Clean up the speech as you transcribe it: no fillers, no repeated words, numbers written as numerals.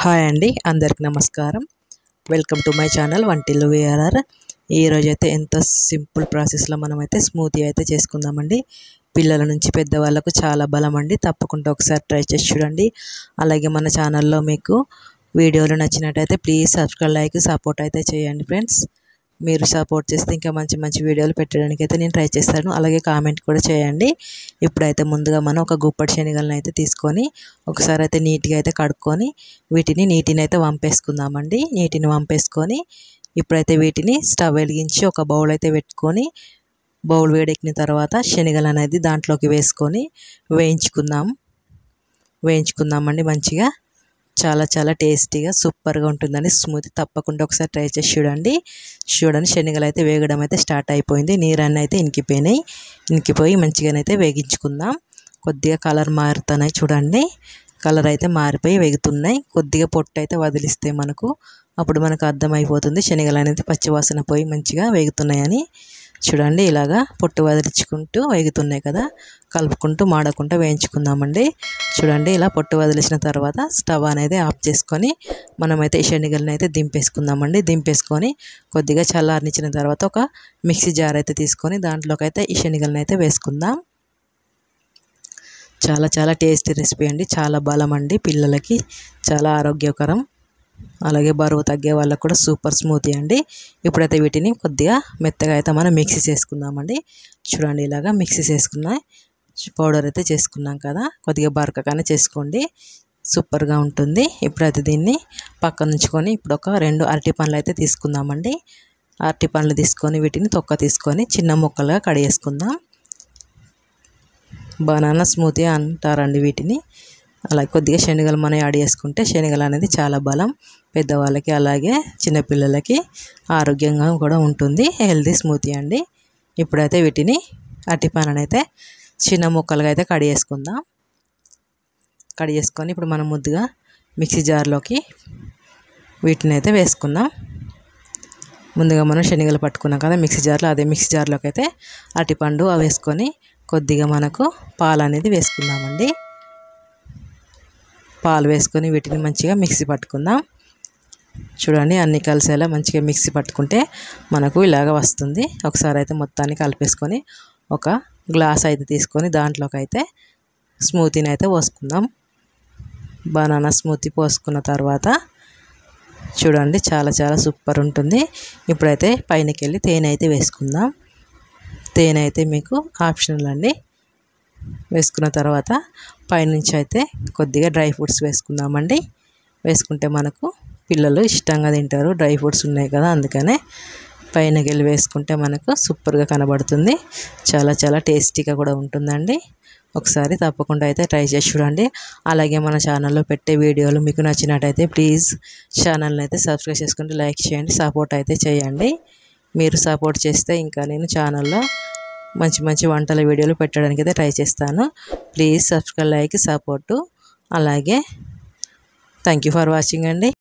Hi అండి, అందరికి నమస్కారం. వెల్కమ్ టు మై ఛానల్ వంటిల్లు వీఆర్ఆర్. ఈరోజు అయితే ఎంతో సింపుల్ ప్రాసెస్లో మనమైతే స్మూతీ అయితే చేసుకుందామండి. పిల్లల నుంచి పెద్దవాళ్ళకు చాలా బలం అండి. తప్పకుండా ఒకసారి ట్రై చేసి చూడండి. అలాగే మన ఛానల్లో మీకు వీడియోలు నచ్చినట్టయితే ప్లీజ్ సబ్స్క్రైబ్, లైక్, సపోర్ట్ అయితే చేయండి ఫ్రెండ్స్. మీరు సపోర్ట్ చేస్తే ఇంకా మంచి మంచి వీడియోలు పెట్టడానికి అయితే నేను ట్రై చేస్తాను. అలాగే కామెంట్ కూడా చేయండి. ఇప్పుడైతే ముందుగా మనం ఒక గుప్పటి శనగలను అయితే తీసుకొని ఒకసారి అయితే నీట్గా అయితే కడుక్కొని నీటిని అయితే వంపేసుకుందామండి. నీటిని వంపేసుకొని ఇప్పుడైతే వీటిని స్టవ్ వెలిగించి ఒక బౌల్ అయితే పెట్టుకొని బౌల్ వేడెక్కిన తర్వాత శనగలు అనేది దాంట్లోకి వేసుకొని వేయించుకుందామండి మంచిగా. చాలా చాలా టేస్టీగా సూపర్గా ఉంటుందండి స్మూతీ. తప్పకుండా ఒకసారి ట్రై చేసి చూడండి. శనగలు అయితే వేగడం అయితే స్టార్ట్ అయిపోయింది. నీరన్నీ అయితే ఇంకిపోయి మంచిగానైతే వేగించుకుందాం. కొద్దిగా కలర్ మారుతున్నాయి చూడండి. కలర్ అయితే మారిపోయి వేగుతున్నాయి. కొద్దిగా పొట్టు అయితే వదిలిస్తే అప్పుడు మనకు అర్థమైపోతుంది శనగలు అనేది పచ్చివాసన పోయి మంచిగా వేగుతున్నాయని. చూడండి, ఇలాగా పొట్టు వదిలించుకుంటూ వేగుతున్నాయి కదా, కలుపుకుంటూ మాడకుండా వేయించుకుందామండి. చూడండి, ఇలా పొట్టు వదిలేసిన తర్వాత స్టవ్ అనేది ఆఫ్ చేసుకొని మనమైతే ఈ శనగలను అయితే దింపేసుకుందామండి. దింపేసుకొని కొద్దిగా చల్లారనిచ్చిన తర్వాత ఒక మిక్సీ జార్ అయితే తీసుకొని దాంట్లోకి అయితే ఈ శనగలను అయితే వేసుకుందాం. చాలా చాలా టేస్టీ రెసిపీ అండి. చాలా బలం అండి, పిల్లలకి చాలా ఆరోగ్యకరం. అలాగే బరువు తగ్గే వాళ్ళకు కూడా సూపర్ స్మూతీ అండి. ఇప్పుడైతే వీటిని కొద్దిగా మెత్తగా అయితే మనం మిక్సీ చేసుకుందామండి. చూడండి, ఇలాగా మిక్సీ చేసుకున్న పౌడర్ అయితే చేసుకున్నాం కదా, కొద్దిగా బరకగానే చేసుకోండి, సూపర్గా ఉంటుంది. ఇప్పుడైతే దీన్ని పక్కన ఉంచుకొని ఇప్పుడు ఒక 2 అరటి పండ్లు అయితే తీసుకుందామండి. అరటి పండ్లు తీసుకొని వీటిని తొక్క తీసుకొని చిన్న ముక్కలుగా కడిగేసుకుందాం. బనానా స్మూతీ అంటారండి వీటిని. అలాగే కొద్దిగా శనగలు మనం యాడ్ చేసుకుంటే శనగలు అనేది చాలా బలం పెద్దవాళ్ళకి, అలాగే చిన్నపిల్లలకి ఆరోగ్యంగా కూడా ఉంటుంది. హెల్తీ స్మూతీ అండి. ఇప్పుడైతే వీటిని అరటిపండ్లను అయితే చిన్న ముక్కలుగా అయితే కడిగేసుకొని ఇప్పుడు మనం ముద్దుగా మిక్సీ జార్లోకి వీటిని అయితే వేసుకుందాం. ముందుగా మనం శనగలు పట్టుకున్నాం కదా మిక్సీ జార్లో, అదే మిక్సీ జార్లోకి అయితే అరటిపండు వేసుకొని కొద్దిగా మనకు పాలు అనేది వేసుకుందామండి. పాలు వేసుకొని వీటిని మంచిగా మిక్సీ పట్టుకుందాం. చూడండి, అన్నీ కలిసేలా మంచిగా మిక్సీ పట్టుకుంటే మనకు ఇలాగ వస్తుంది. ఒకసారి అయితే మొత్తాన్ని కలిపేసుకొని ఒక గ్లాస్ అయితే తీసుకొని దాంట్లోకి అయితే స్మూతీని అయితే పోసుకుందాం. బనానా స్మూతీ పోసుకున్న తర్వాత చూడండి, చాలా చాలా సూపర్ ఉంటుంది. ఇప్పుడైతే పైనకి వెళ్ళి తేనె అయితే వేసుకుందాం. తేనె అయితే మీకు ఆప్షనల్ అండి. వేసుకున్న తర్వాత పైనుంచి అయితే కొద్దిగా డ్రై ఫ్రూట్స్ వేసుకుందామండి. వేసుకుంటే మనకు పిల్లలు ఇష్టంగా తింటారు. డ్రై ఫ్రూట్స్ ఉన్నాయి కదా, అందుకనే పైనకి వెళ్ళి వేసుకుంటే మనకు సూపర్గా కనబడుతుంది. చాలా చాలా టేస్టీగా కూడా ఉంటుందండి. ఒకసారి తప్పకుండా అయితే ట్రై చేసి చూడండి. అలాగే మన ఛానల్లో పెట్టే వీడియోలు మీకు నచ్చినట్టయితే ప్లీజ్ ఛానల్ని అయితే సబ్స్క్రైబ్ చేసుకుంటే లైక్ చేయండి, సపోర్ట్ అయితే చేయండి. మీరు సపోర్ట్ చేస్తే ఇంకా నేను ఛానల్లో మంచి మంచి వంటల వీడియోలు పెట్టడానికి అయితే ట్రై చేస్తాను. Please subscribe, like, support. అలాగే థ్యాంక్ యూ ఫర్ వాచింగ్ అండి.